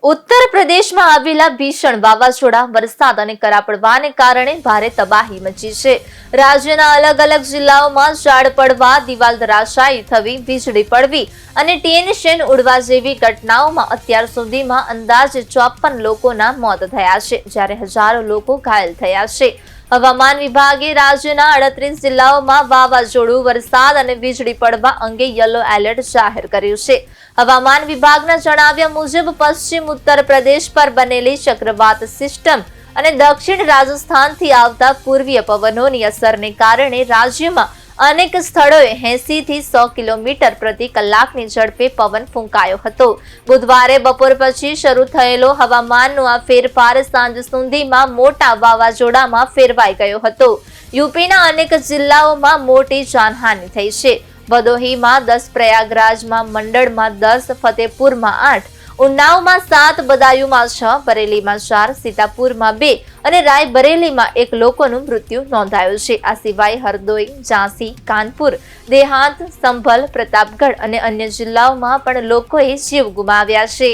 ઉત્તર પ્રદેશમાં આવેલા ભીષણ વાવાઝોડા, વરસાદ અને કરા પડવાને કારણે ભારે તબાહી મચી છે. રાજ્યના અલગ અલગ જિલ્લાઓમાં ઝાડ પડવા, દિવાલ ધરાશાયી થવી, વીજળી પડવી અને ટીન શેડ ઉડવા જેવી ઘટનાઓમાં અત્યાર સુધીમાં અંદાજે 54 લોકોના મોત થયા છે, જ્યારે હજારો લોકો ઘાયલ થયા છે. હવામાન વિભાગે રાજ્યના 38 જિલ્લાઓમાં વાવાઝોડું, વરસાદ અને વીજળી પડવા અંગે યલો એલર્ટ જાહેર કર્યું છે. હવામાન વિભાગના જણાવ્યા મુજબ પશ્ચિમ ઉત્તર પ્રદેશ પર બનેલી ચક્રવાત સિસ્ટમ અને દક્ષિણ રાજસ્થાનથી આવતા પૂર્વીય પવનોની અસરને કારણે રાજ્યમાં અનેક સ્થળોએ 80 થી 100 કિલોમીટર પ્રતિ કલાકની ઝડપે પવન ફૂંકાયો હતો. બુધવારે બપોર પછી શરૂ થયેલો હવામાનનો આ ફેરફાર સાંજ સુધીમાં મોટા વાવાઝોડામાં ફેરવાઈ ગયો હતો. યુપીના અનેક જિલ્લાઓમાં મોટી જાનહાનિ થઈ છે. ભદોહીમાં 10, પ્રયાગરાજમાં મંડળમાં 10, ફતેપુરમાં 8, ઉન્નાવમાં 7, બદાયુમાં 6, બરેલીમાં 4, સીતાપુરમાં 2 અને રાયબરેલીમાં 1 લોકોનું મૃત્યુ નોંધાયું છે. આ સિવાય હરદોઈ, ઝાંસી, કાનપુર, દેહાત, સંભલ, પ્રતાપગઢ અને અન્ય જિલ્લાઓમાં પણ લોકોએ જીવ ગુમાવ્યા છે.